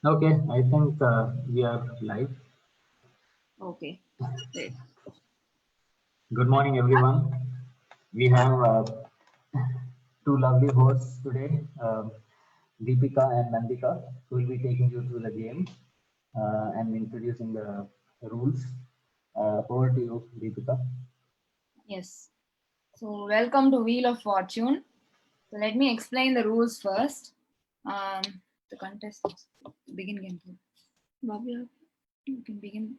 Okay, I think we are live. Okay, great. Good morning, everyone. We have two lovely hosts today, Deepika and Nandika, who will be taking you through the game and introducing the rules. Over to you, Deepika. Yes. So welcome to Wheel of Fortune. So let me explain the rules first. The contest begin game. Bobby, you can begin.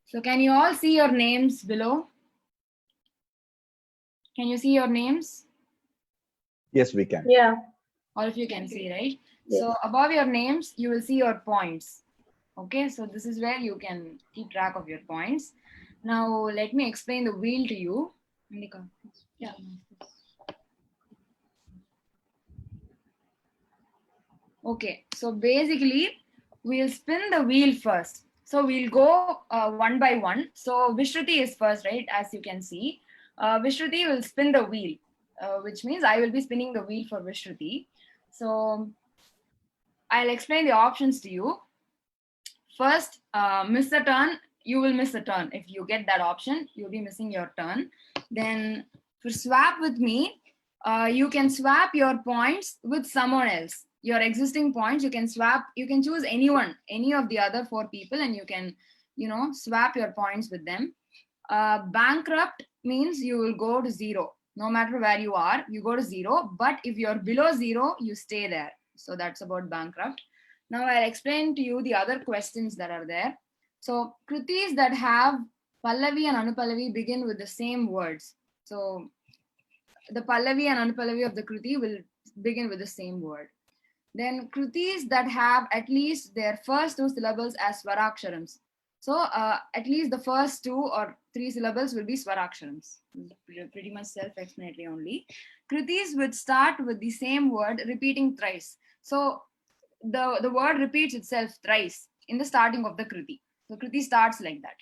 So can you all see your names below? Can you see your names? Yes, we can. Yeah. All of you can see, right? Yes. So above your names, you will see your points. Okay, so this is where you can keep track of your points. Now let me explain the wheel to you. Nandika. Yeah. Okay, so basically we'll spin the wheel first. So we'll go one by one. So Vishruti is first, right? As you can see, Vishruti will spin the wheel, which means I will be spinning the wheel for Vishruti. So I'll explain the options to you. First, miss a turn. You will miss a turn. If you get that option, you'll be missing your turn. Then for swap with me, you can swap your points with someone else. Your existing points, you can swap. You can choose anyone, any of the other four people, and you can, swap your points with them. Bankrupt means you will go to zero. No matter where you are, you go to zero. But if you're below zero, you stay there. So that's about bankrupt. Now I'll explain to you the other questions that are there. So kritis that have Pallavi and Anupallavi begin with the same words. So the Pallavi and Anupallavi of the kriti will begin with the same word. Then kritis that have at least their first two syllables as swaraksharams. So at least the first two or three syllables will be swaraksharams. Pretty much self-explanatory only. Kritis would start with the same word repeating thrice. So the word repeats itself thrice in the starting of the kriti. So kriti starts like that.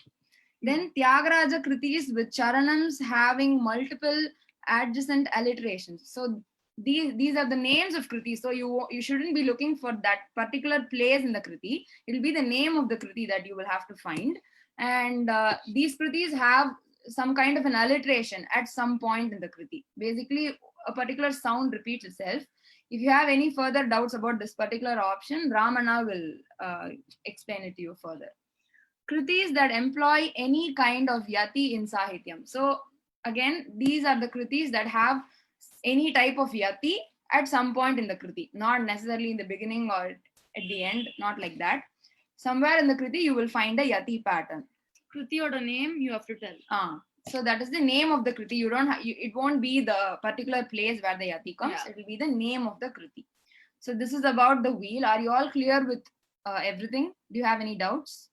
Then Tyagaraja kritis with charanams having multiple adjacent alliterations. So these are the names of kriti. So you shouldn't be looking for that particular place in the kriti. It will be the name of the kriti that you will have to find. And these kritis have some kind of an alliteration at some point in the kriti. Basically, a particular sound repeats itself. If you have any further doubts about this particular option, Ramana will explain it to you further. Kritis that employ any kind of yati in Sahityam. So again, these are the kritis that have any type of yati at some point in the kriti, not necessarily in the beginning or at the end, not like that. Somewhere in the kriti, you will find a yati pattern. Kriti or a name you have to tell. So that is the name of the kriti. You don't have, it won't be the particular place where the yati comes. Yeah. It will be the name of the kriti. So this is about the wheel. Are you all clear with everything? Do you have any doubts?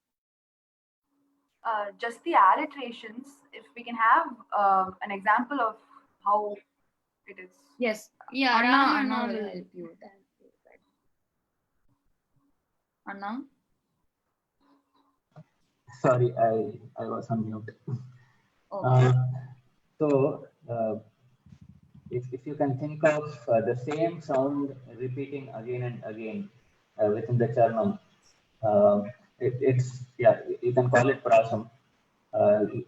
Just the alliterations, if we can have an example of how it is. Yes. Yeah, Anna will help you with that. Anna? Sorry, I was on mute. Okay. If you can think of the same sound repeating again and again within the charnam, you can call it prasam.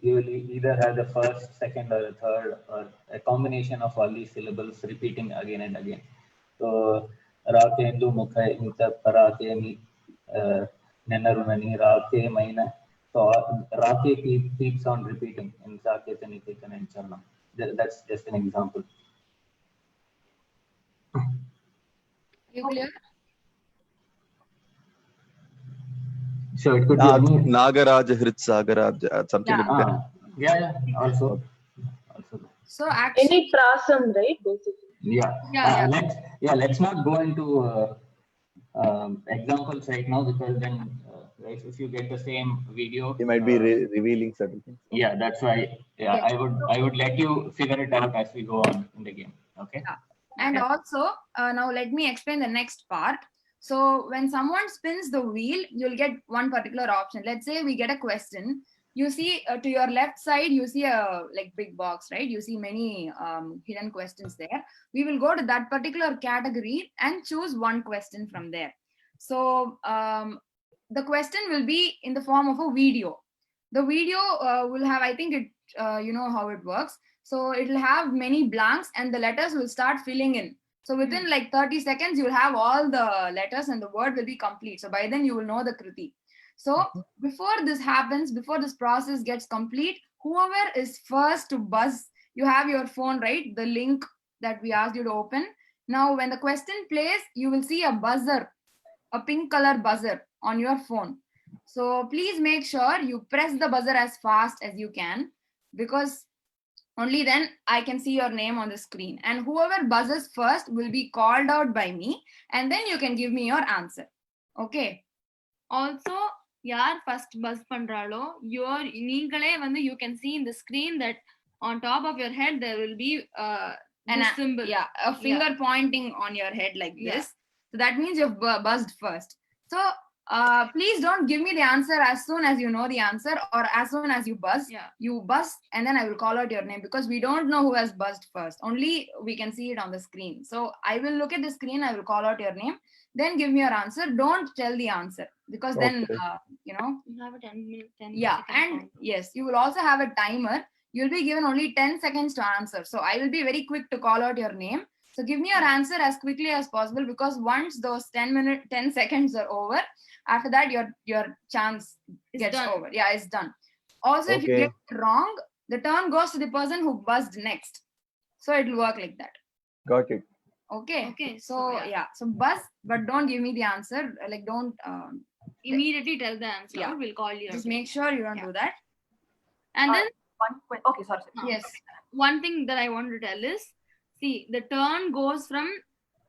You will either have the first, second, or the third, or a combination of all these syllables repeating again and again. So, Rakendu Mukha Mita Parakeni Nenarunani Rake Maina. So, Rake keeps on repeating in Saketani Ketan and Charnam. That's just an example. You clear? So it could be any Nagaraj, Hritsagaraj, something like that. Yeah, also. So actually, Any prasam, right? Basically. Let's not go into examples right now, because then if you get the same video, He might be revealing certain things. Yeah, that's why. Yeah, I would let you figure it out as we go on in the game. Okay. Yeah. And also, now let me explain the next part. So when someone spins the wheel, you'll get one particular option. Let's say we get a question. you see to your left side, you see a like big box, right? You see many hidden questions there. We will go to that particular category and choose one question from there. So the question will be in the form of a video. The video will have, I think it, you know how it works. So it will have many blanks and the letters will start filling in. So within like 30 seconds, you'll have all the letters and the word will be complete. So by then you will know the Kriti. So before this happens, before this process gets complete, whoever is first to buzz, you have your phone, right? The link that we asked you to open. Now, when the question plays, you will see a buzzer, a pink color buzzer on your phone. So please make sure you press the buzzer as fast as you can, because only then I can see your name on the screen. And whoever buzzes first will be called out by me, and then you can give me your answer. Okay. Also, yaar first buzz pandralo, நீங்களே வந்து you can see in the screen that on top of your head there will be this symbol. Yeah, a finger pointing on your head like this. So that means you've buzzed first. So please don't give me the answer as soon as you know the answer or as soon as you buzz. You buzz and then I will call out your name, because we don't know who has buzzed first. Only we can see it on the screen. So I will look at the screen, I will call out your name, then give me your answer. Don't tell the answer, because then you know You have a 10 minute 10 yeah, second and count. yes, you will also have a timer. You'll be given only 10 seconds to answer. So I will be very quick to call out your name. So give me your answer as quickly as possible, because once those 10 seconds are over, after that your chance gets done. over. Yeah, it's done. Also, if you Okay. get it wrong, the turn goes to the person who buzzed next. So it will work like that. Got it. Okay. Okay, So so, yeah, so buzz, but don't give me the answer. Like don't Immediately tell the answer. Yeah. We'll call you. just make sure you don't do that. And then Okay, sorry. Yes. one thing that I want to tell is, see, the turn goes from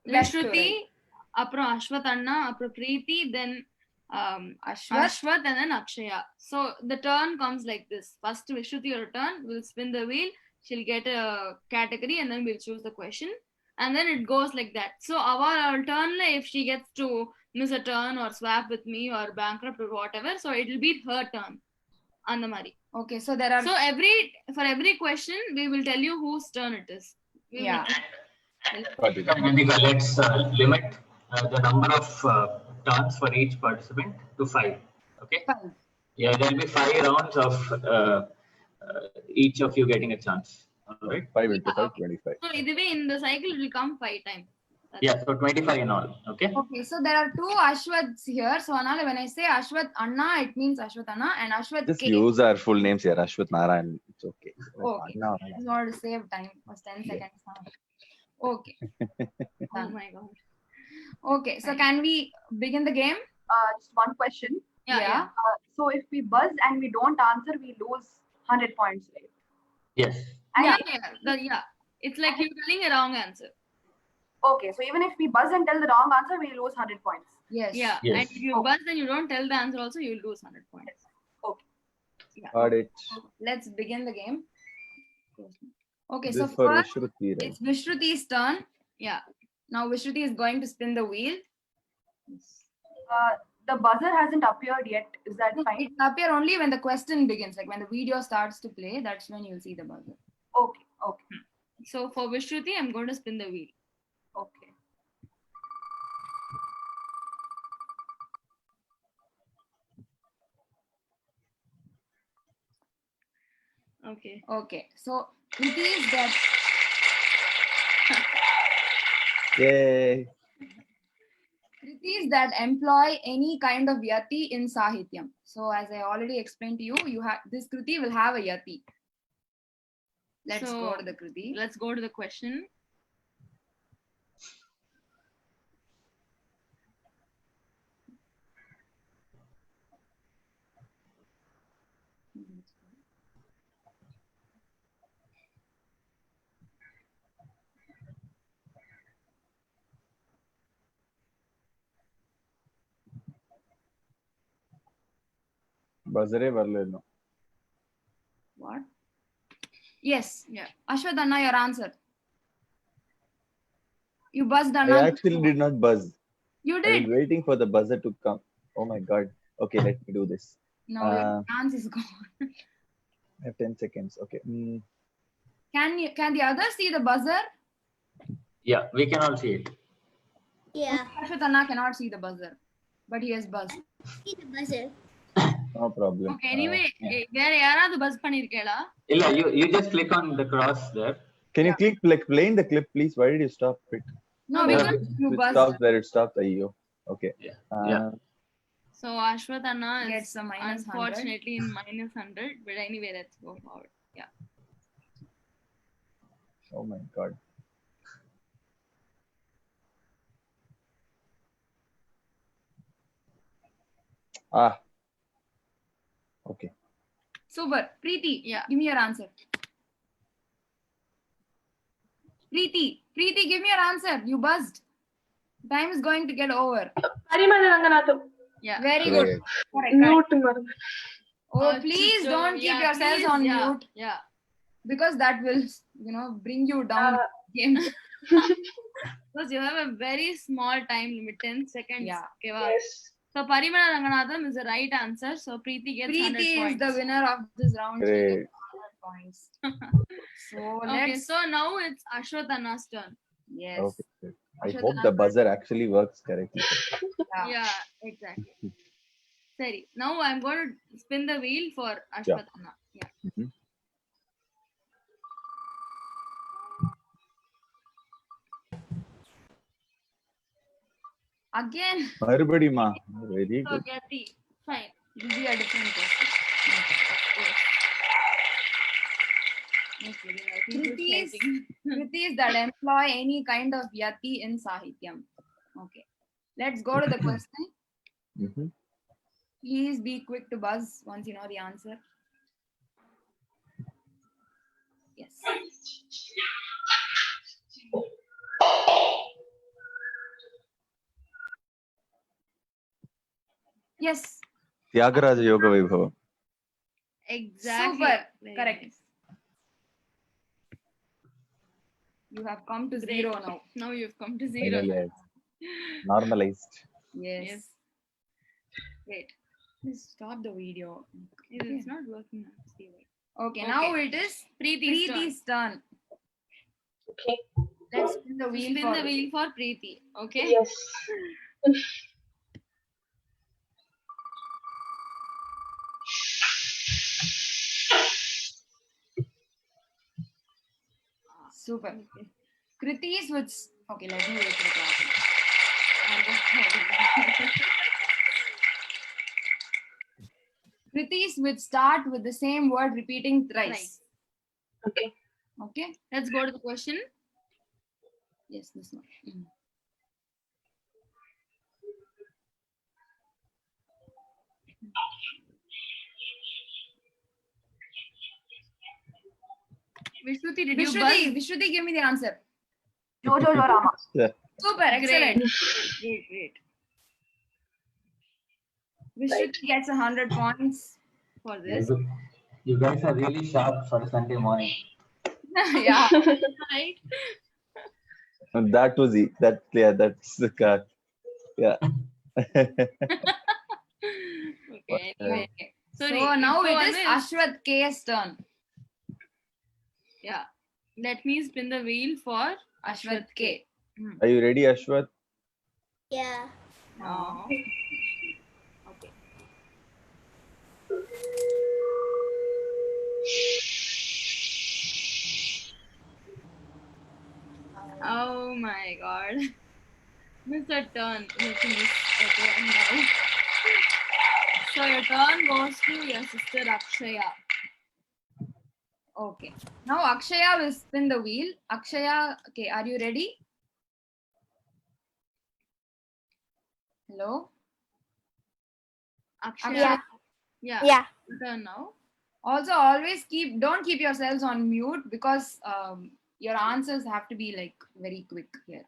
Left to Vishruti, right. apro Ashwath Anna, apro Preeti, then Ashwath. Ashwath, and then Akshaya. So the turn comes like this. First Vishruti will turn, we'll spin the wheel, she'll get a category, and then we'll choose the question. And then it goes like that. So our turn, if she gets to miss a turn or swap with me or bankrupt or whatever, so it'll be her turn. Andamari. Okay, so there are So for every question, we will tell you whose turn it is. We will- Got it. Nandika, let's limit the number of turns for each participant to 5. Okay. 5. Yeah, there will be 5 rounds of each of you getting a chance. All right. 5 into 5, 25. So either way, in the cycle, it will come 5 times. That's Yeah, so 25 in all. Okay. Okay, so there are 2 Ashwaths here. So Anala, when I say Ashwath Anna, it means Ashwath Anna, and Ashwath Just K. use our full names here. Ashwath Narayan. It's okay. Okay. No. I just wanted to save time. It was 10 seconds now. Okay. Oh Done. my god. Okay, so can we begin the game? Just one question. Yeah. So if we buzz and we don't answer, we lose 100 points, right? Yes. And Yeah. It's like you're telling a wrong answer. okay, so even if we buzz and tell the wrong answer, we lose 100 points. Yes. Yeah. Yes. And if you buzz and you don't tell the answer also, you'll lose 100 points. Got it. Let's begin the game. Okay, This so is for first Vishruti, right? it's Vishruti's turn. Yeah. Now Vishruti is going to spin the wheel. The buzzer hasn't appeared yet. Is that fine? It will appear only when the question begins, like when the video starts to play. That's when you'll see the buzzer. Okay, okay, So for Vishruti, I'm going to spin the wheel. okay. Okay. Okay, so it is that Yay. Kritis that employ any kind of yati in Sahityam. So as I already explained to you, this Kriti will have a yati. Let's So, go to the Kriti. Let's go to the question. Buzzare varleno. What? Yes. Yeah. Ashwath Anna, your answer. You buzzed I Anna. actually did not buzz. You I was did. waiting for the buzzer to come. Oh my god. Okay, let me do this. Now your chance is gone. I have 10 seconds. Okay. Can the others see the buzzer? Yeah, we can all see it. Yeah. Ashwat Anna cannot see the buzzer, but he has buzzed. See the buzzer. No problem. Okay, anyway, yeah. வேற யாராவது bus பண்ணிருக்கேளா? Illa, you just click on the cross there. Can you click like playing the clip, please? Why did you stop it? No, Yeah. because you It buzzed. stops where it stops. Ayyo. Okay. Yeah. Uh, Yeah. So Ashwat Anna Gets is a minus 100. unfortunately in minus 100, but anyway, let's go forward. Yeah. Oh my God. Okay. Super. Preeti, Yeah. give me your answer. Preeti, give me your answer. You buzzed. Time is going to get over. Parimala Ranganatham. Yeah. Very good. Great. Correct. Mute madam. Oh, please Chicho, don't keep yeah, yourselves please, on yeah, mute Yeah. because that will, bring you down. Game. Because you have a very small time limit, 10 seconds. Yeah. Okay, wow. Yes. So Parimala Ranganatham is the right answer. So Preeti gets 100 Preeti points. is the winner of this round. She Great. gets 100 points. So Okay, let's. so now it's Ashwat Anna's turn. Yes. Okay. Good. I Ashwat hope the Anna. buzzer actually works correctly. Yeah. Yeah, exactly. Sorry. Now I'm going to spin the wheel for Ashwat Anna. Yeah. Mhm. Again, Marubadi ma. Very So good. Yati, fine. it will be a different question. Okay, then I think you're Kriti's, starting. Kriti's that employ any kind of yati in Sahityam. Okay. Let's go to the question. Mhm. Please be quick to buzz once you know the answer. Yes. Yes. Tyagaraja Yoga Vaibhavam. Exactly. Super. Very Correct. nice. You have come to Great. zero now. Now you've come to zero. Finally, normalized. Yes. Yes. Great. Please stop the video. It's not working now. See, wait. Okay, now Okay. it is Preeti's turn. Preeti's turn. Okay. Let's spin the wheel. Spin for the wheel for Preeti. Okay. Yes. Super. Kriti's with. Okay, let me wait for the class. Kriti's would start with the same word repeating thrice. Nice. Okay. Okay. Let's go to the question. Yes, this one. Vishruti, did you buzz? Vishruti, give me the answer. Jojo Rama. Super, excellent. Great. Vishruti gets 100 points. For this. You guys are really sharp for a Sunday morning. Yeah. Right? And that was it. That's the card. Yeah. Okay, anyway. So Sorry, now so it is always- Ashwat K's turn. Yeah. Let me spin the wheel for Ashwat K. Are you ready, Ashwat? Yeah. Oh. Okay. Oh my god. Missed a turn. Let me miss a turn now. So your turn goes to your sister Akshaya. Okay. Now Akshaya will spin the wheel. Akshaya, okay, are you ready? Hello? Akshaya. Yeah. Yeah. Yeah. Your turn now. Also, always don't keep yourselves on mute because your answers have to be like very quick here.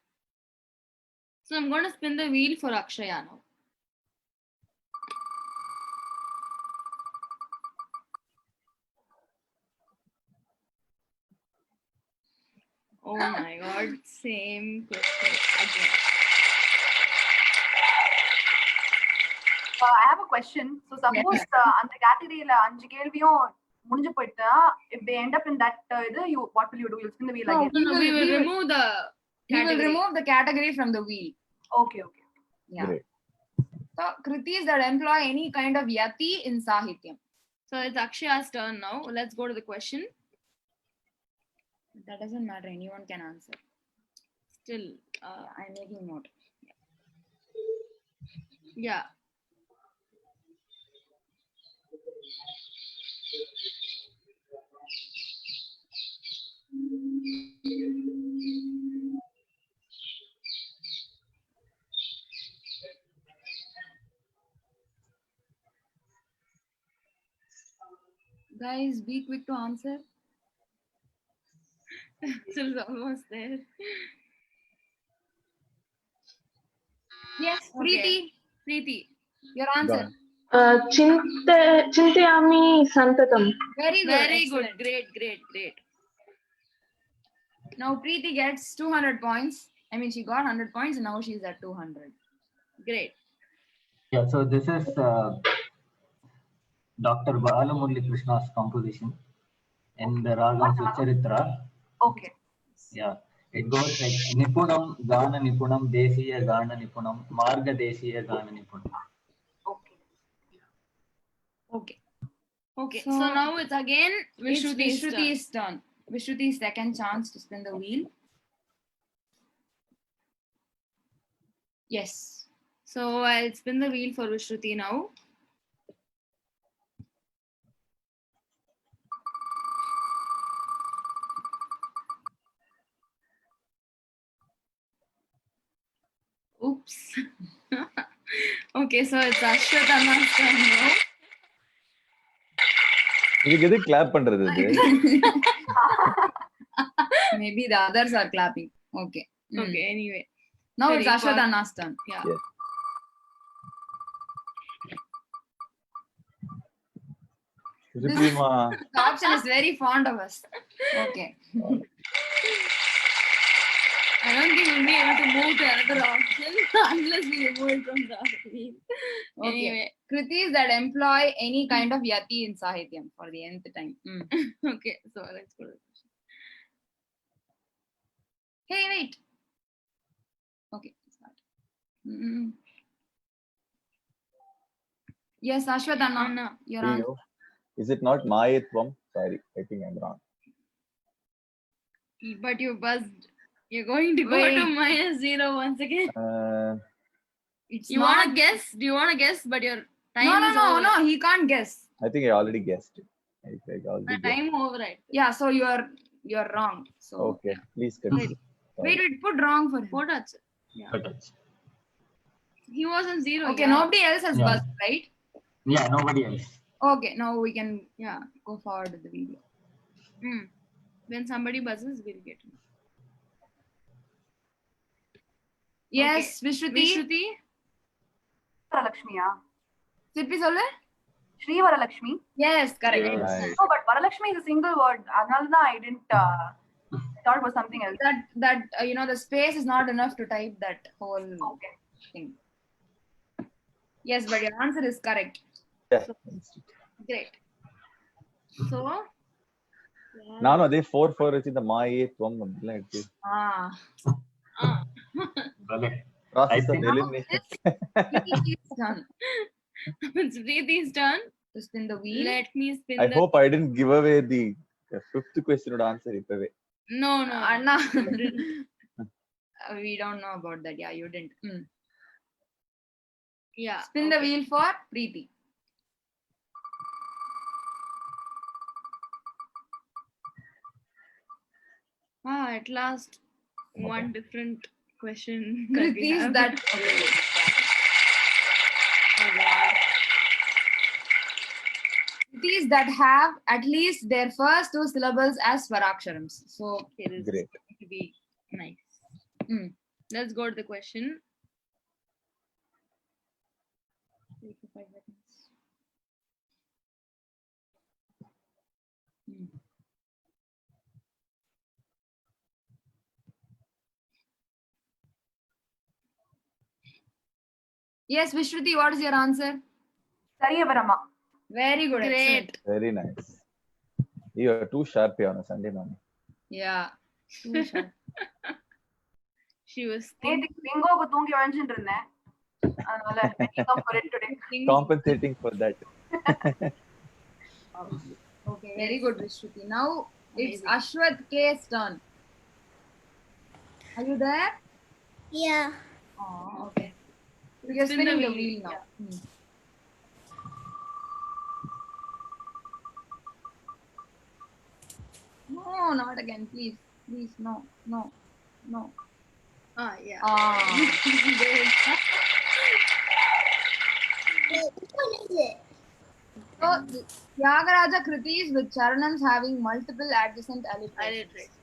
So I'm going to spin the wheel for Akshaya now. Oh my god, same question again. I have a question. So suppose அந்த கேட்டகரியில 5 கேள்வியும் முடிஞ்சு போயிட்டா, if they end up in that you what will you do? You'll spin the wheel No, again. No, we will remove the We will category. remove the category from the wheel. Okay. Yeah. Great. So kritis that employ any kind of yati in sahityam. So it's Akshaya's turn now. Let's go to the question. That doesn't matter. Anyone can answer. Still, I'm making note. yeah. Guys, be quick to answer. Still almost there. Yes, Okay. Preeti, Preeti. your answer. Done. चिन्तयामि सन्ततम्. Very good. Very good. Excellent. Great. Now Preeti gets 200 points. I mean, she got 100 points and now she's at 200. Great. Yeah, so this is Dr. Balamurali Krishna's composition in the ragam Sucharitra. Okay. Yeah, it goes like Nipunam, Gana Nipunam, Desiya Gana Nipunam, Marga Desiya Gana Nipunam. Okay. So- So now it's again It's Vishruti's turn. Vishruti's turn. Vishruti's second chance to spin the wheel. Yes. So I'll spin the wheel for Vishruti now. Oops. Okay, so it's Ashwatana's turn now. இதுக்கு எது clap பண்றது இது? Maybe the others are clapping. Okay. Okay, anyway. Now Very it's Ashwatana's turn. Yeah. Yes. Suprema. The option is very fond of us. Okay. I don't think we'll be able to move to another option unless we remove it from the wheel. Okay. Anyway, Kritis that employ any kind of yati in sahityam for the nth time. okay, so let's go to the question. Hey, wait. Okay, start. Yes, Ashwatana. Anna. Your Here answer. you go. Is it not Mayatvam? Sorry, I think I'm wrong. But you buzzed. You're going to go Wait. to -0 once again. It's You not... want to guess? Do you want to guess? But your time is over. No. He can't guess. I think I already guessed it. I already The guessed. time over, right? Yeah, so you're wrong. So Okay, please continue. wait, put wrong for him. What else? Yeah. Okay. He was on 0. Okay, yeah. nobody else has Yeah. buzzed, right? Yeah, nobody else. Okay, now we can Yeah. go forward with the video. When somebody buzzes, we'll get him. Yes, Vishruti. Vishruti. Varalakshmiya. Sippi sollu. Shri Varalakshmi. Yes, correct. Yes. Nice. No, but Varalakshmi is a single word. Adnalna, I didn't. I thought it was something else. That the space is not enough to type that whole Okay. thing. Yes, but your answer is correct. Yeah. Great. So, நானும் அதே 4 வச்சு இந்த மாயேத்வம் அப்படிலாம் எடுத்து Ah. Vale. process of think- elimination. Preeti's turn it's Preeti's turn. to spin the wheel. Let me spin I the. hope I didn't give away the fifth question oda answer இப்பவே. No. Anna. We don't know about that. Yeah, you didn't. Yeah. Spin the wheel for Preeti. At last, one different question. that we Kritis have. that. Kritis that have at least their first 2 syllables as swaraksharams. So Okay, this Great. is going to be nice. Mm. Let's go to the question. 3 to 5 seconds. Yes, Vishruti, what is your answer? Sariyavarama. Very good. Great. Excellent. Very nice. You are too sharp here on a Sunday morning. Yeah. Too sharp. She was thinking. நேத்துக்கு பிங்கோக்கு தூங்கி வழிஞ்சிட்டு இருந்தேன். அதனால making up for it today. Compensating for that. Okay, very good, Vishruti. Now it's Amazing. Ashwath K's turn. Are you there? Yeah. Oh, okay. You're Spin the spinning the wheel, wheel now. No, not again, please. Please, no, no, no. Ah, yeah. Ah. Wait, which one is it? So, Tyagaraja Kritis with Charanams having multiple adjacent alliterations. Alliteration.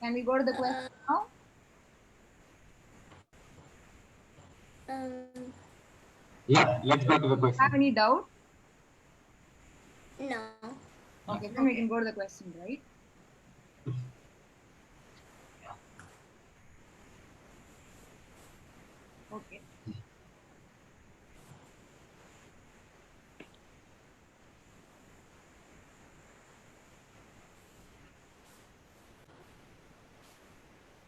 Can we go to the question now? Yeah, let's go to the question. Have any doubt? No. Okay, then we can go to the question, right? Okay.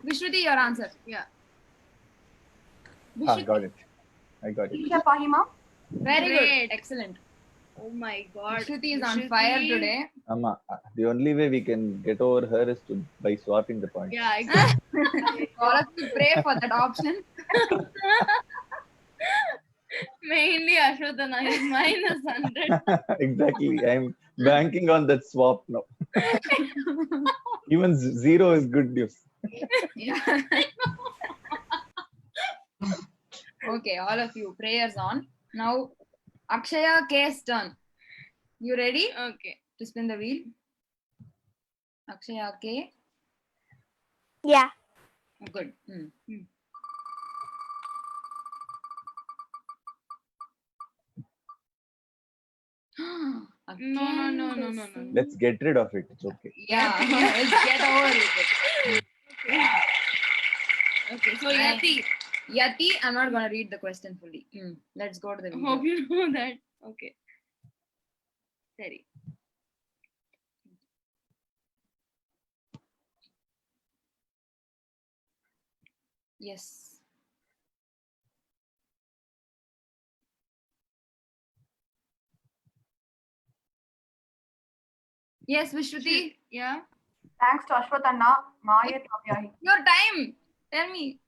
Vishruti, your answer. Yeah. Ah, got it. I got it. Isha Pahima. Very Great. good. Excellent. Oh my God. Vishruti is on Vishruti. fire today. Amma, the only way we can get over her is by swapping the points. Yeah, exactly. All of you pray for that option. Mainly Ashwatana is -100. Exactly. I'm banking on that swap now. Even zero is good news. Yeah. Okay, all of you, prayers on. Now, Akshaya K's turn. You ready Okay. to spin the wheel? Akshaya K. Yeah. Oh, good. No. Again, Let's get rid of it. It's okay. Yeah, let's get over with it. Okay, so Nice. Yati. Yati, I'm not going to read the question fully. Let's go to the video. Hope you know that. Okay. Sorry. Yes. Yes, Vishruti, Yeah. Thanks to Ashwath Anna, Mayat Avyahi. your time. Tell me.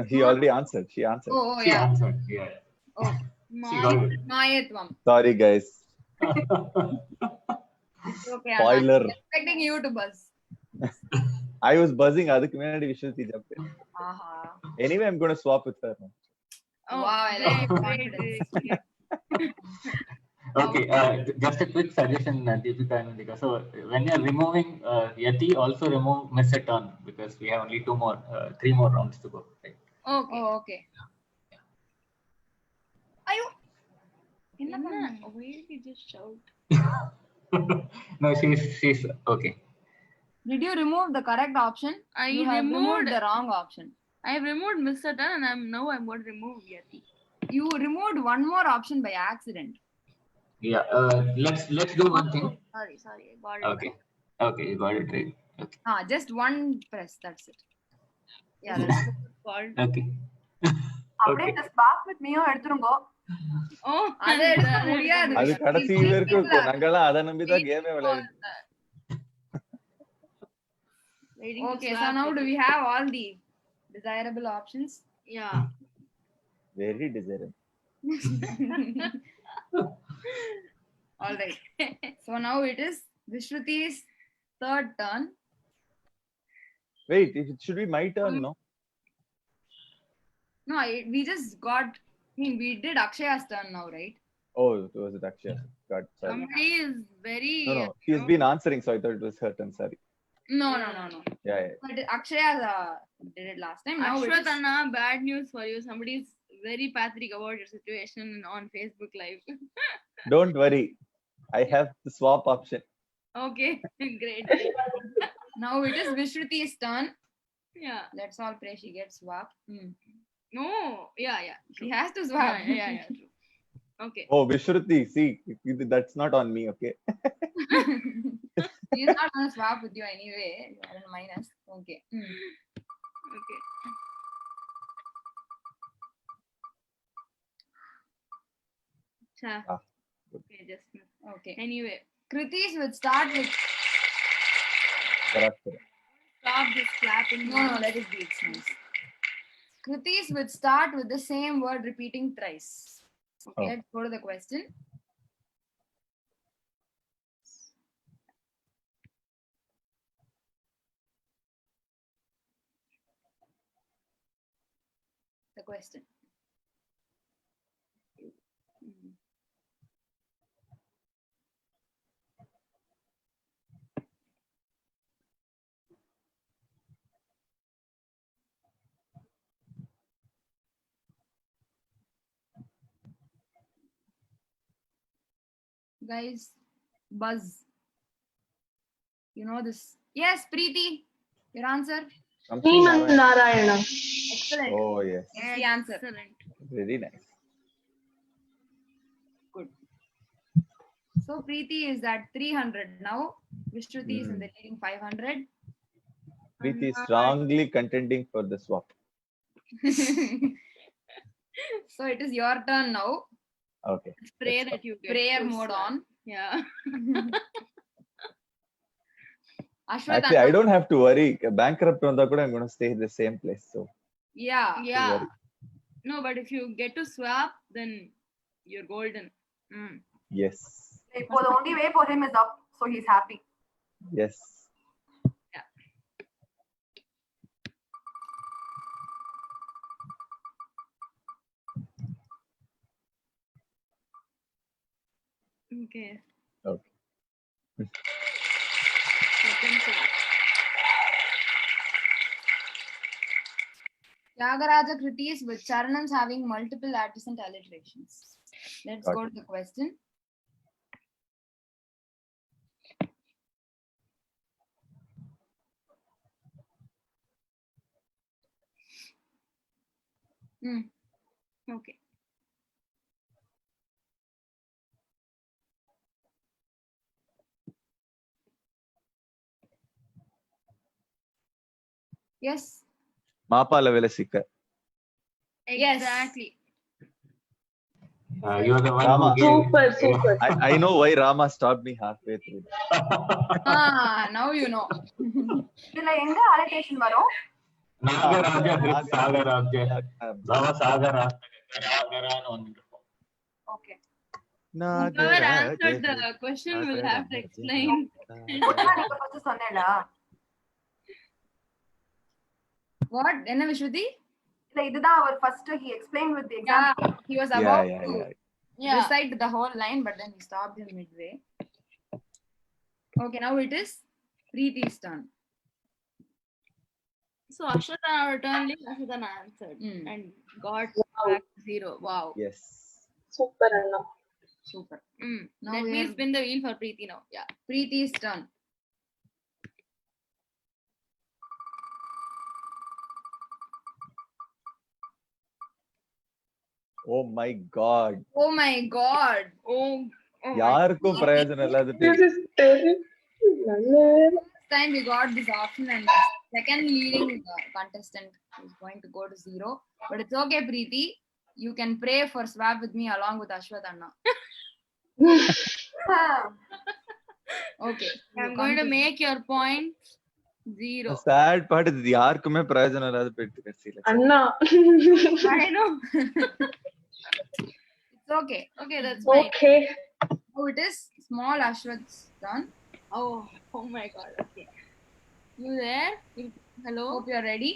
He already answered. She answered. Oh, She yeah. answered. Yeah. Oh, She got it. Mayatvam. Sorry, guys. Okay, I'm Spoiler. expecting you to buzz. I was buzzing. அதுக்கு முன்னாடி Vishruti jumped in. Aha. Anyway, I'm going to swap with her now. Oh, Wow, I like confidence. Okay, just a quick suggestion, Deepika and Nandika. So when you're removing Yati, also remove miss a turn because we have only 3 more rounds to go. Right? Okay. Oh, okay. Are you? Why did you just shout? No, she's okay. Did you remove the correct option? I You have removed removed the wrong option. I have removed Mr. Tan and I'm going to remove Yati. You removed one more option by accident. Yeah, let's do one thing. Sorry, I got it. Okay, okay, you got it right. Okay, Just one press. That's it. Yeah, that's it. Called. okay. அப்படியே Okay. இந்த spark with மீயும் எடுத்துருங்கோ. Oh, அது எடுக்க முடியாது. அது கடைசி வரைக்கும் இருக்கும். நாங்கெல்லாம் அதை நம்பி தான் கேமே விளையாடுறோம். Waiting to Okay, so swap now it. do we have all the desirable options? Yeah. Very desirable. All right. So now it is Vishruti's third turn. Wait, it should be my turn, no? No, we just got. We did Akshaya's turn now, right? Oh, was it Akshay? God, sorry. Somebody is very. No. She's been answering, so I thought it was her turn. Sorry. No. Yeah. But Akshaya did it last time. Now it is, Ashwatana, bad news for you. Somebody is very pathetic about your situation on Facebook Live. Don't worry. I have the swap option. Okay, great. now it is Vishruti's turn. Yeah. Let's all pray she gets swapped. No. Yeah. She has to swap. Yeah. True. Okay. Oh, Vishruti, see, that's not on me, okay? He's not gonna swap with you anyway. You are in minus. Okay. Okay. Cha. Ah, Okay, just Okay. anyway, Kriti's would start with correct. stop this clapping. no, let it be. It's nice. Kriti's would start with the same word repeating thrice. Okay, Oh. let's go to the question. The question. Mm. Guys, buzz. You know this. Yes, Preeti. Your answer? Something Narayana. Excellent. Oh, yes. It's the answer. Excellent. Very nice. So Preeti is at 300 now. Vishruti is in the leading 500. Preeti is strongly contending for the swap. So it is your turn now. Okay. Pray Let's that you get Prayer to mode swap. on. Yeah. Ashwath, Actually, I don't have to worry. Bankrupt on the I'm going to stay in the same place. So, Yeah. Yeah. worry. No, but if you get to swap, then you're golden. Mm. yes. Well, the only way for him is up, so he's happy. Yes. Okay. Okay. Second swap. Tyagaraja Kritis with Charanams having multiple adjacent alliterations. Let's Got go to the question. Okay. Yes. Mapala Velasika. Yes. Exactly. You are the one Rama. who gave. Super. I know why Rama stopped me halfway through. Now you know. இதுல எங்க allocation வரும்? Nagaraja, Sagaraja, Um, Sagara, Sagara on. Okay. Whoever answered the question will have to explain. இதுதான் நீங்க first சொன்னேடா. What? Enna Vishruti? இல்ல இதுதான் அவர் first he explained with the example. Yeah, he was about yeah. to recite the whole line, but then he stopped in midway. Okay, now it is Preeti's turn. So Ashwatthana returned, Ashwatthana answered and got back to 0. Wow. Yes. Super Anna. Super. Now Now let we me have spin the wheel for Preeti now. Yeah. Preeti's turn. Oh my God. Oh my God. Oh my. யாருக்கும் பிரயோஜனம் இல்லாதது This is terrible. This time we got this option and the second leading contestant is going to go to 0. But it's okay, Preeti. You can pray for swap with me along with Ashwatthana. Okay. I'm going to make your point 0. sad part இது யாருக்குமே பிரயோஜனம் இல்லாத போயிட்டு கடைசியில. Anna. I know. It's okay. Okay, that's fine. Okay. Oh, it is small Ashwath's turn. Oh my God. Okay. You there? Hello? Hope you are ready.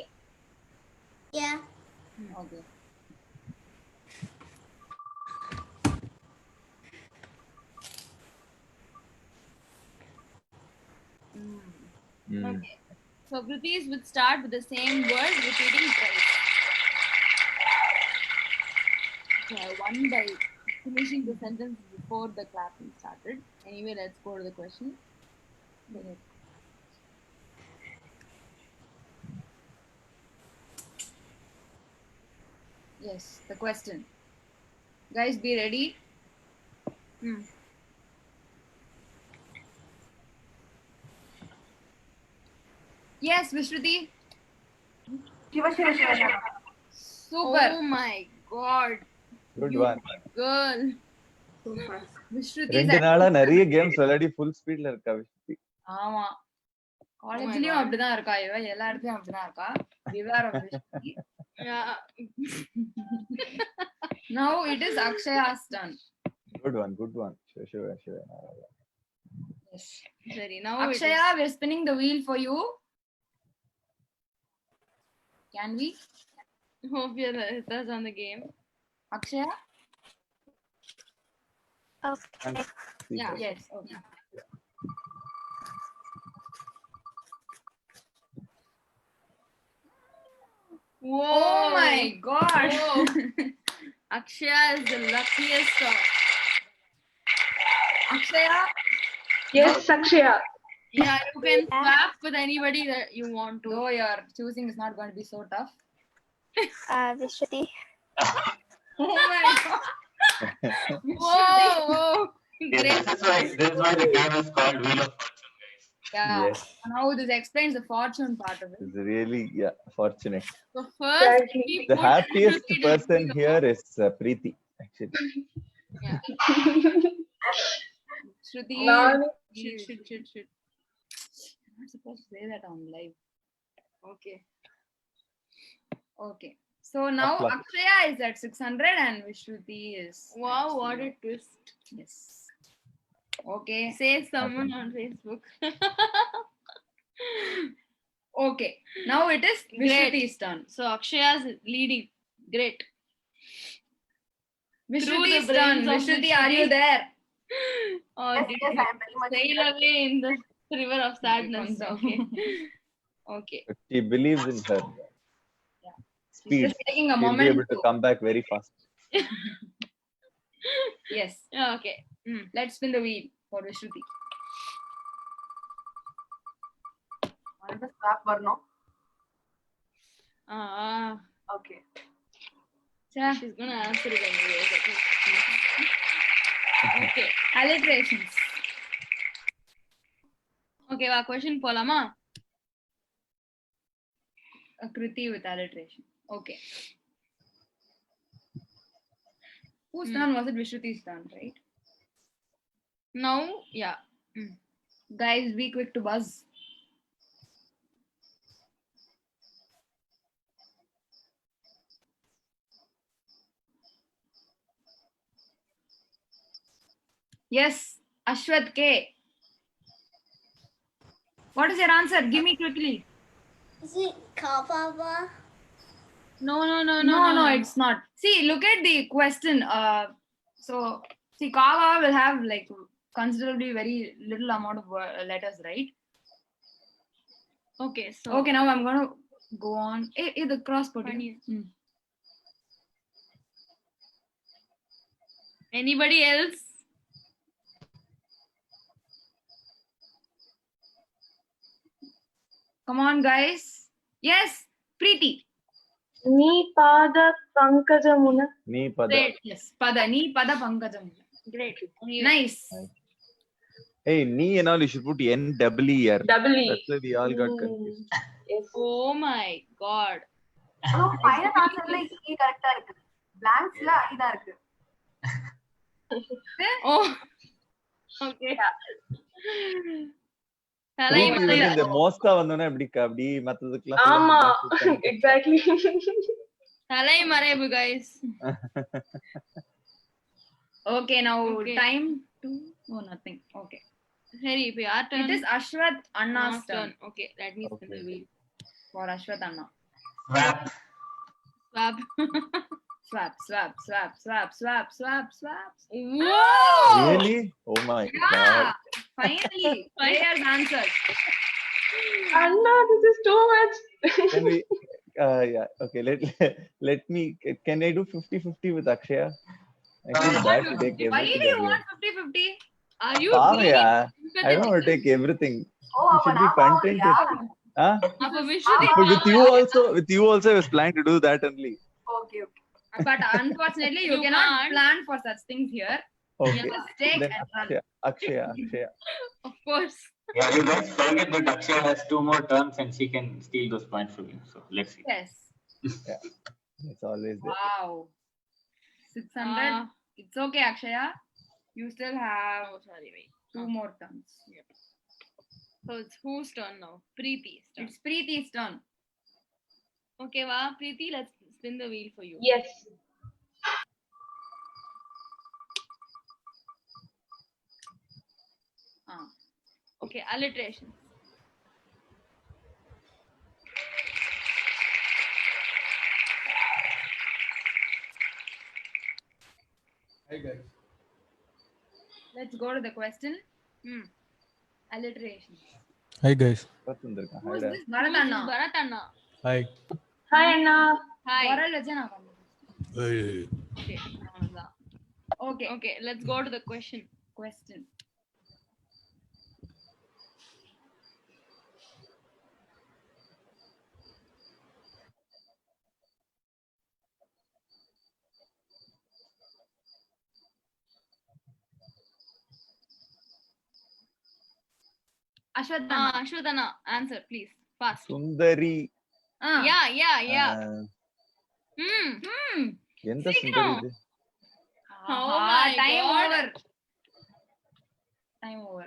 Yeah. Okay. Okay. So Kritis would start with the same word repeating twice. One by finishing the sentence before the clapping started. Anyway, let's go to the question. Yes, the question. Guys, be ready. Hmm. Yes, Vishruti. Shiva. Super. Oh my god. Good You one. girl. Vishruti is ரெண்டு at நாளா நிறைய games விளையாடி full ஸ்பீட்ல இருக்கா விஷ்ணுதி. ஆமா காலேஜ்லயும் அப்படிதான் இருக்கா இவ, எல்லா இடத்துலயும் அப்படிதான் இருக்கா. Beware of Vishruti. Yeah. Now it is Akshaya's turn. Good one, good one. Sure. Yes. Sorry, now Akshaya, we're spinning the wheel for you. Can we? hope you're with us on the game. Akshaya? Okay. Yeah, yes. Okay. Whoa. Oh my god. Whoa. Akshaya is the luckiest of. Akshaya? Yes, Akshaya. Yeah, you can swap with anybody that you want to. Though your choosing is not going to be so tough. Vishruti. Oh my god. Whoa. Yeah, Great. this is why the game is called Wheel of Fortune, guys. Yeah. Yes, Now this explains the fortune part of it. it's really fortunate. So first, Exactly. we The put happiest Shruti to person the- here is Preeti, actually. Shruti. Nani? Should. I'm not supposed to say that on live. Okay. Okay. So now Applause. Akshaya is at 600 and Vishruti is. Wow, what a twist. Yes. Okay. Say someone on Facebook. Okay. Now it is Great. Vishruti's turn. So Akshaya's leading. Great. Vishruti's the turn. brains of Vishruti, are you Vishruti. there? Oh, Yes, did I you am very much. sail away in the river of sadness. Comes Okay. down. Okay. But she believes in her speed. Just taking a She'll be moment able to come back very fast. Yes. Yeah, okay. Let's spin the wheel for Vishruti. Another swap வரணும். Okay. Cha. She's gonna answer it anyways. Okay. Alliterations. Okay, our question polama. A Kriti with alliteration. Okay. Whose turn was it? Vishruti's turn, right? Now, yeah. Guys, be quick to buzz. Yes, Ashwath K. What is your answer? Give me quickly. Is it Kapapa? No, it's not. See, look at the question. So, see, Kava will have like considerably very little amount of letters, right? Okay, so. Okay, now I'm going to go on. Hey, the cross put. Funny. Hmm. Anybody else? Come on, guys. Yes, Preeti. Ni pada pankajamuna. Nee pada. Great. Yes, Pada. Ni Pada Pankajam. Great. Nice. Hey, nee and all, you should put N-E-E-R. Double E. That's why we all got confused. Yes. Oh my god. அதுவும் final answerல E கரெக்டா இருக்கு. Blanksல I தான் இருக்கு. Oh. Okay. Preeti வந்து இந்த மோஸ்டா வந்தோனே அப்படி மத்ததுக்குலாம் ஆமா. Exactly. Talai Marebu, guys. Okay, now Okay. time to. Oh, nothing. Okay. Sorry, if your turn. It is Ashwath Anna's turn. Okay, let me spin the wheel. For Ashwath Anna. Swap. Swap. Swap, swap, swap, swap, swap, swap, swap. Whoa! Really? Oh my Yeah, god. finally, players answered. Anna, this is too much. Can we yeah, okay, let me, can I do 50-50 with Akshaya? I feel bad to take Why everything do you away. want 50-50? Are you Pavaya, being I don't want to take everything. O You அப்ப should be நான் content பாவலையா? with, huh? Appa Vishruti But with you also I was planning to do that only. Okay. But unfortunately, you You cannot can't. plan for such things here. Okay. Mistake Then and run. Akshaya. Of course. Yeah, you guys forget that Akshay has 2 more turns and she can steal those points from you. So let's see. Yes. It's always there. Wow. 600. Ah. It's okay, Akshaya. You still have Oh, sorry, wait. 2 more turns. So it's whose turn now? Preeti's turn. It's Preeti's turn. Okay, wow, Preeti, let's spin the wheel for you. Yes. Okay, alliteration. Hi guys. Let's go to the question. Hmm. Alliteration. Hi guys. Hi, Who's Dad. this? Bharatana. Bharatana. Hi. Hi, Anna. Hi. Oral வச்சு நான் கண்டுபிடிச்சேன். Okay, அவ்வளவுதான். Okay. Okay, let's go to the question. Question. Ashwadana. Ashwadana, answer please. Fast. Sundari. Yeah. Hmm. எந்த சுந்தரி சீக்கிரம். இது? Oh my Time God. over. Time over.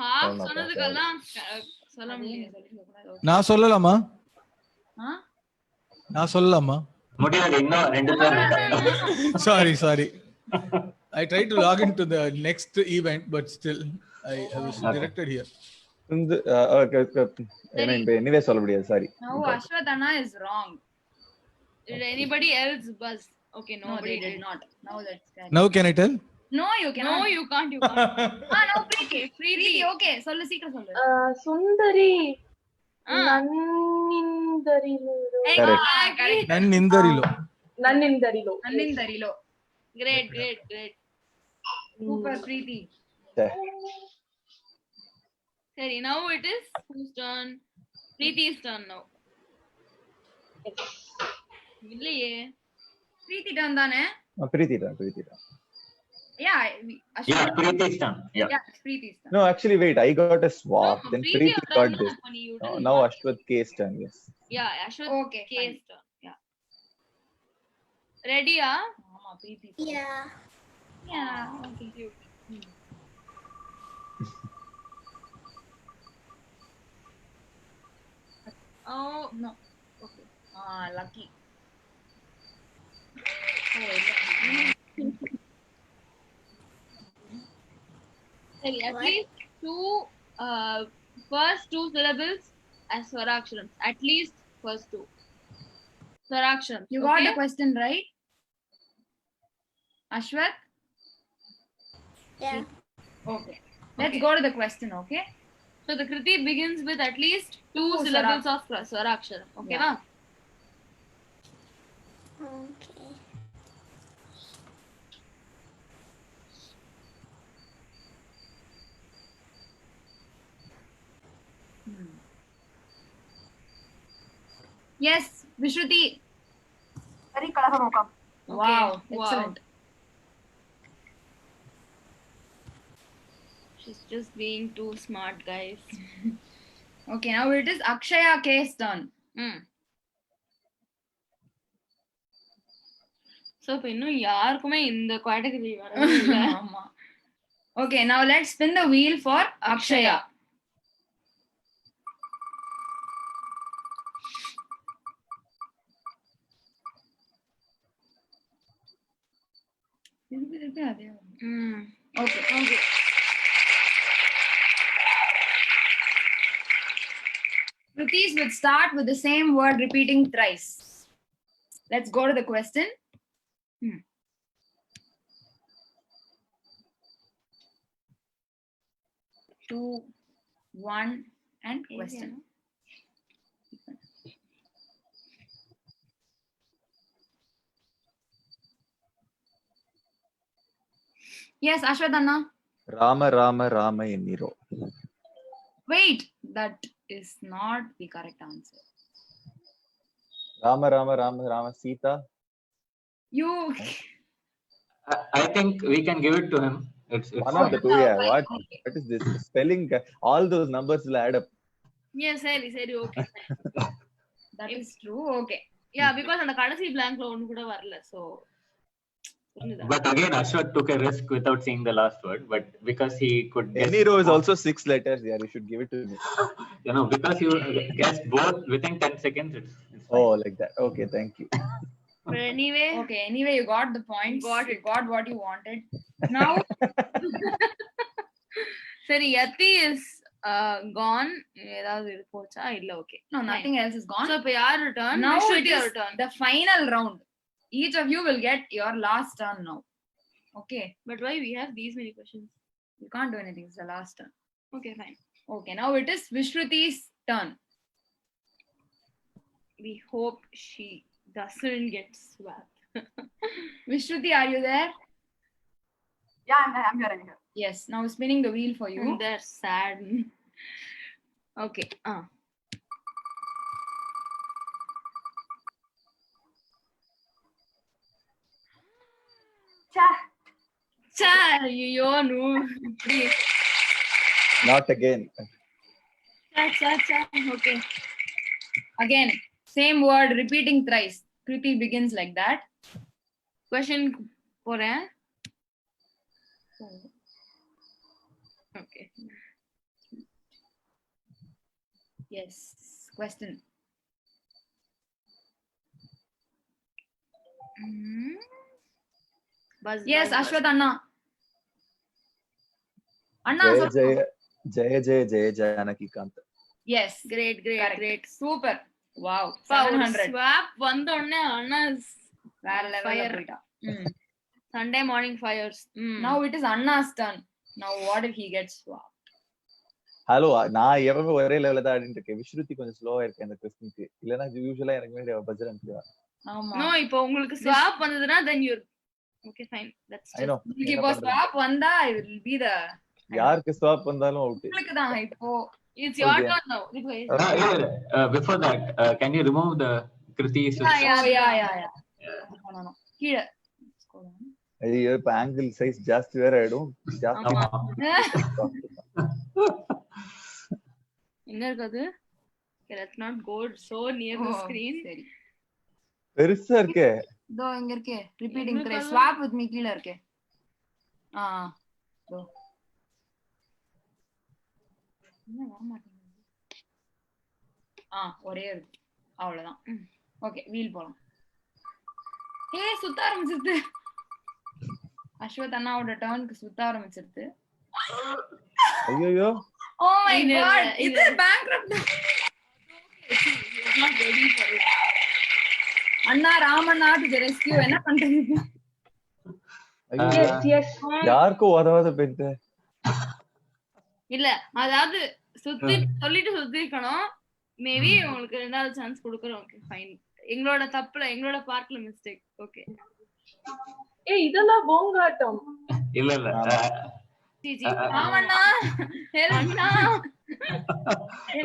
Half அவ்வளவுதான் சொன்னதுக்கெல்லாம் சொல்ல முடியாது. நான் சொல்லலாமா? Huh? நான் சொல்லலாமா? முடியாது இன்னும் 2 turn இருக்கு. Sorry. I tried to log into the next event, but still I was directed here. ஏன்னா இந்த எனிவே சொல்ல முடியாது sorry. Now Ashwadana is wrong. Did anybody else buzz? Okay, No, nobody they did not. Now let's try. Now can I tell? No, you No, cannot. you can't. No, Preeti. Preeti, okay. சொல்லு சீக்கிரம் சொல்லு. சுந்தரி Ah. நன்னிந்தரிலோ. Exactly. நன்னிந்தரிலோ. நன்னிந்தரிலோ. நன்னிந்தரிலோ. Great. Super Preeti. Sorry, now it is whose turn? Preeti's turn now. இல்லையே. Preeti turn தானே? பிரீத்தி தான். Yeah, Yeah, Ashwadana. Preeti's turn. Yeah. Yeah, it's Preeti's turn. No, actually wait, I got a swap. No, Then Preeti Preeti your turn got this. now, you didn't Now want- Ashwath K's turn, yes. Yeah, Ashwath Okay, K's fine. turn. Yeah. Ready, ah? ஆமா, Preeti. Yeah. Yeah, okay. Cute. Oh, No. Okay. Lucky. Oh, sorry, at What? least first two syllables as Swaraksharams. At least first two. Swaraksharams. You got okay? the question right? Ashwath? Yeah. Okay. Let's go to the question, okay? So the Kriti begins with at least two Two syllables of Swaraksharam. Okay, Yeah. na? Okay. Yes, Vishruti. சரி கலக நோக்கம். Wow, Wow. excellent. She's just being too smart, guys. Okay, now it is Akshaya K's turn. So இப்போ இன்னும் யாருக்குமே இந்த category வரவே இல்ல. ஆமா. Okay, now let's spin the wheel for Akshaya. திருப்பி அதே வரும். Okay. Kriti's would start with the same word repeating thrice. Let's go to the question. 2, 1, and question. Yes, Ashwadana. Rama Enniro. Wait, that is not the correct answer. Rama Sita. You. I think we can give it to him. It's One of the two, yeah. What? Okay. What is this? Spelling, all those numbers will add up. Yeah, சரி okay. That is true. Okay. Yeah, because அந்த கடைசி blankல ஒண்ணு கூட வரல. So But again, Ashwath took a risk without seeing the last word. But because he could guess, Any row is also 6 letters. Yeah, you should give it to me. because you guessed both within 10 seconds, it's fine. Oh, like that. Okay, thank you. but anyway, Okay. Anyway, you got the points. Got You got what you wanted. Now, சரி Yati is gone. ஏதாவது இது போச்சா இல்ல okay. no, nothing else is gone. So இப்ப யார் return? Now it Vishruti is return. the final round. Each of you will get your last turn now. Okay. But why we have these many questions? You can't do anything. It's the last turn. Okay, fine. Okay. Now it is Vishruti's turn. We hope she doesn't get swapped. Vishruti, are you there? Yeah, I'm here. I'm here. Yes. Now spinning the wheel for you. And they're sad. Okay. Cha. Cha, ஐயோ no. Please. Not again. Cha. Okay. Again, same word repeating thrice. Kriti begins like that. Question போறேன். Okay. Yes. Question. Buzz. Yes, Ashwath Anna. Anna. Jaya Janaki Kant. Yes. Great. Correct. Super. Wow. Power 700. swap வந்த உடனே அண்ணா's வேற level Fire. போயிட்டா. Sunday morning fires. Now it is Anna's turn. Now what if he gets swapped? Hello நான் எப்பவுமே ஒரே லெவல்ல தான் ஆடிட்டு இருக்கேன். விஸ்ருதி கொஞ்சம் ஸ்லோவா இருக்கு அந்த क्वेश्चनக்கு. இல்லனா யூசுவலா எனக்கு வேண்டிய பஜர் அனுப்புவா. ஆமா. No, இப்போ உங்களுக்கு swap வந்ததுனா then you okay fine. That's I know. உங்களுக்கு இப்போ swap வந்தா it will be the யாருக்கு ஸ்வாப் வந்தாலும் அவுட். உங்களுக்கு தான் இப்போ it's your Okay. turn now. Request. Before that, can you remove the Kriti? yeah. No. கீழ ஐயோ இப்ப ஆங்கிள் சைஸ் ஜாஸ்தி வேற ஆயிடும். ஜாஸ்தி. எங்க இருக்குது? Okay, let's not go so near the screen. சரி. பெருசா இருக்கே. இதோ இங்க இருக்கே. Repeating எங்க thrice. color? Swap with me கீழ இருக்கே. இதோ. என்ன வர மாட்டேங்குது. ஒரே இருக்கு. அவ்வளவுதான். ஓகே, வீல் போலாம். சுத்த ஆரம்பிச்சிருது. அஸ்வத் அண்ணாவோட டர்னுக்கு சுத்த ஆரம்பிச்சிருது. ஐயோ Oh my இல்ல, god, இல்ல. இது bankrupt. You're not ready for it. Anna Ramanna to the rescue. என்ன பண்றீங்க? Yes. யாருக்கும் உதவாத பெட்டு. இல்ல அதாவது சொல்லிட்டு சுத்திக்கணும். மேபி உங்களுக்கு ரெண்டாவது சான்ஸ் கொடுக்குறோம். Okay fine. எங்களோட தப்புல எங்களோட பார்ட்ல மிஸ்டேக். ஓகே. இதெல்லாம் போங்காட்டம். இல்ல ஜி ராமண்ணா help அண்ணா.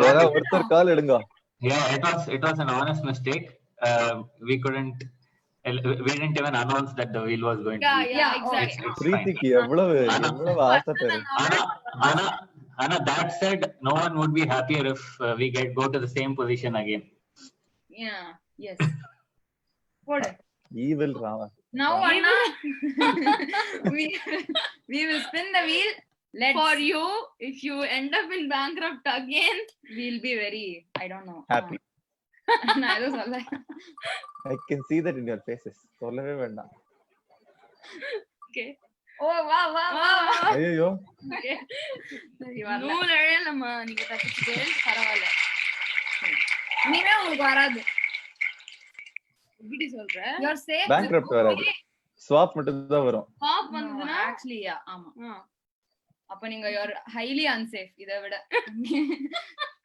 யாரா ஒருத்தர் கால் எடுங்க. Yeah, it was an honest mistake. We didn't even announce that the wheel was going to be. Yeah, exactly. It's fine. பிரீத்திக்கு எவ்வளவு ஆசை பெரு. Anna, that said, no one would be happier if we go to the same position again. Yeah, yes. போடு. Evil Rama. Now Anna we will spin the wheel. Let's For you, if you end up in bankrupt again, we'll be very, I don't know. Happy. நான் ஏதோ சொல்ல. I can see that in your faces. சொல்லவே வேண்டாம். okay. வா. ஐயோ சரி வரல. நூலழ நம்ம நீங்க தப்பிச்சிட்டு பரவாயில்ல. இனிமே உங்களுக்கு வராது. எப்படி சொல்ற? You're safe. bankrupt வராது. ஸ்வாப் மட்டும் தான் வரும். பாப் வந்ததுனா actually yeah, ஆமா. அப்ப நீங்க you're highly unsafe இத விட.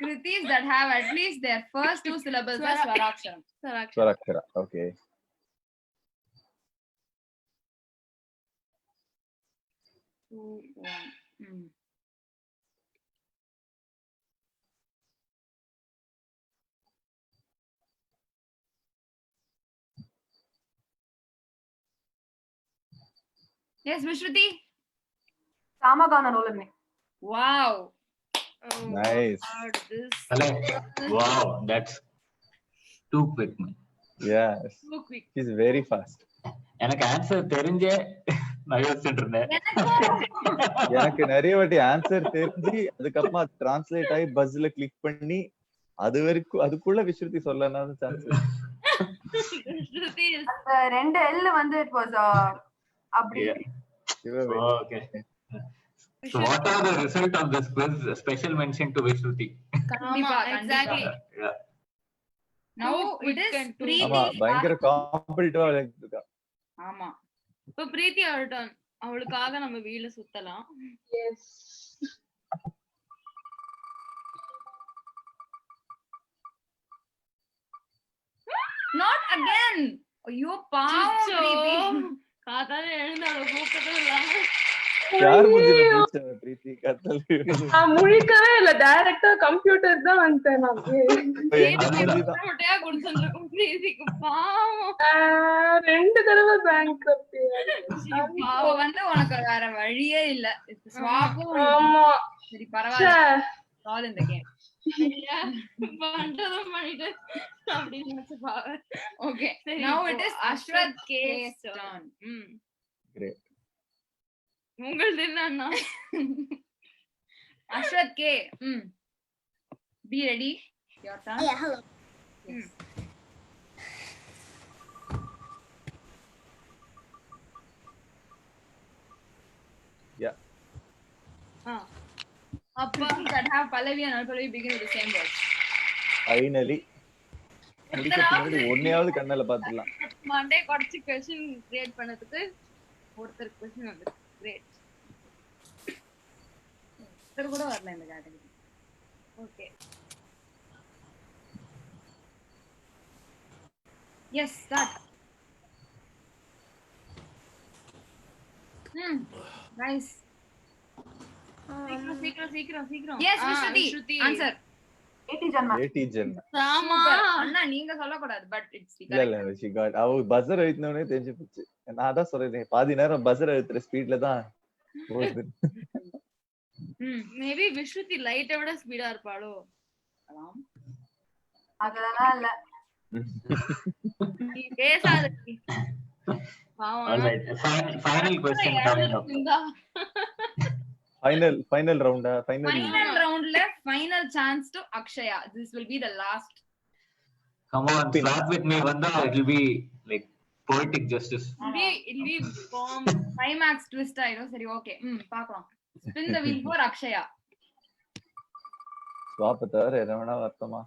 Kritis that have at least their first two syllables are Swaraksharam. ஸ்வராக்ஷரா. Okay. Yes, Vishruti. Samagana Rolani. Wow. Oh, Nice. God, this Wow, that's too quick, man. Yes. so quick. She's very fast. எனக்கு answer தெரிஞ்சே நான் யோசிச்சுட்டு இருந்தேன். எனக்கு நிறைய வாட்டி answer தெரிஞ்சு அதுக்கப்புறமா டிரான்ஸ்லேட் ஆகி பஸ்ல கிளிக் பண்ணி அது வரைக்கும் அதுக்குள்ள விஸ்ருதி சொல்லனா சான்ஸ். Shruti is அந்த ரெண்டு L வந்து it was அப்படி Okay. So what are the result of this quiz? Special mention to Vishruti. Kandipa, exactly. Yeah. Now Too it quick is and too- Preeti. ஆமா பயங்கர காம்படிட்டிவா இருக்கா. ஆமா. இப்ப பிரீத்தி அவள் turn. அவளுக்காக நம்ம வீல சுத்தலாம். Yes. Not again. ஐயோ பாவம் அச்சோ. பிரீத்தி. காத்தால எழுந்து அவளை கூப்பிட்டதும் இல்லாம யார் மூஞ்சில முடிச்ச பிரீத்தி கத்தல். நான் முழிக்கவே இல்ல, டைரக்டா கம்ப்யூட்டர் தான் வந்துட்டேன் நான். எங்க மூஞ்சி தான். முட்டையா குடிச்சிருக்கும் பிரீத்திக்கு பாவம். 2 தடவை பேங்க் இப்போ வந்து உனக்கு வேற வழியே இல்ல. ஸ்வாப்பும் ஆமா. சரி பரவாயில்ல. All in the game. ஐயா, பண்றதும் பண்ணிட்டு அப்படின்னு நினைச்சு பாவ. Okay. சரி, Now இப்போ it is Ashwath K's turn. Great. உங்களது என்னன்னா Ashwath K. Be ready. Your turn. Yeah, hello. Yes. அப்பா That have Pallavi and Anupalavi begin with the same words. Finally முடிக்கிறதுக்கு முன்னாடி ஒன்னையாவது கண்ணால பாத்துடலாம். மண்டே குறைச்சு கொஸ்டின் கிரியேட் பண்ணதுக்கு ஒருத்தர் கொஸ்டின் வந்து கிரேட். ஒருத்தர் கூட வரல இந்த category. Okay. Yes, start. Nice. சீக்கிரம் Yes, Vishruti. Answer. AT ஜன்மா. ஏடி ஜென். ஆமா. Super. அண்ணா நீங்க சொல்லக்கூடாது பட் இட்ஸ் தி இல்ல இல்ல she got அவ பஸர் அழுத்தினோனே தெரிஞ்சு போச்சு. நான் தான் சொல்றேன் பாதி நேரம் பஸர் அழுத்துற ஸ்பீட்ல தான் போகுது. மேபி விஷ்ருதி லைட்டை விட ஸ்பீடா இருப்பாளோ. அதெல்லாம் இல்ல. நீ பேசாத. பாவம். All right. Final question coming up. Final ரவுண்டா Final roundல final chance to Akshaya. This will be the last. Come on, start with me. Vanda, it will be like poetic justice. It'll be bomb. Climax twist ஆயிடும். சரி okay. பார்க்கலாம். Spin the wheel for Akshaya. Swap தவிர என்ன வேணா வருத்தமா?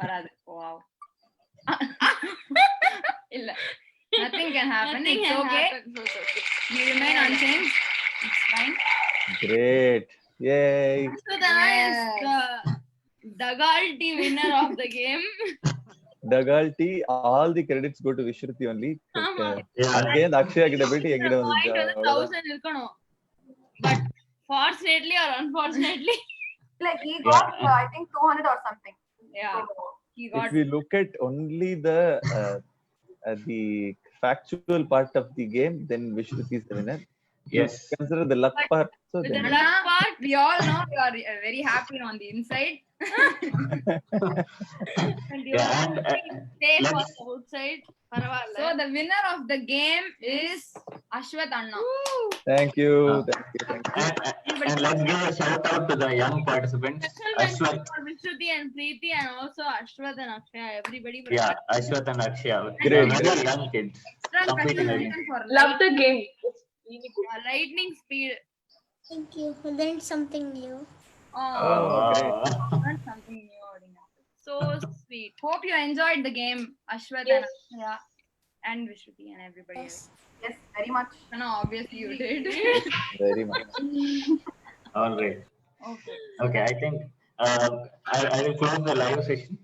வராது. Wow. இல்ல. Nothing can happen. Nothing It's can okay. happen. It's okay. You remain unchanged. It's fine. Great. Yay. So that is the Dagalti winner of the game. Dagalti, all the credits go to Vishruti only. ஆமா. Again, Akshaya கிட்ட போயிட்டு எங்கிட்ட Point வந்து வந்து 1000 இருக்கணும். But fortunately or unfortunately, Like he got I think 200 or something. Yeah. So, He if got we look at only the factual part of the game, then Vishruti is the winner. Yes. Consider the luck part. So with the then luck part, we all know you are very happy on the inside. and you Yeah, are and safe on let's- the outside. பரவாயில்ல. So the winner of the game is Ashwath Anna. thank you. Thank you. And let's give a shout out to the young participants. Special mention Ashwath. for Vishruti and Preeti and also Ashwath and Akshaya. Everybody. Yeah, Ashwath and Akshaya. Great, Very great. young kids. Extra Competing special again. mention for Love the game. It's really good. Lightning speed. Thank you. Learned something new. Oh, Wow. learn something new. Adina. So sweet. Hope you enjoyed the game, Ashwath Yes. and Akshaya and Vishruti and everybody Yes. else. yes, very much. No, obviously you did. Very much. All right. Okay. Okay, I think I will close the live session.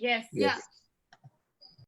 Yes. Yes. Yeah.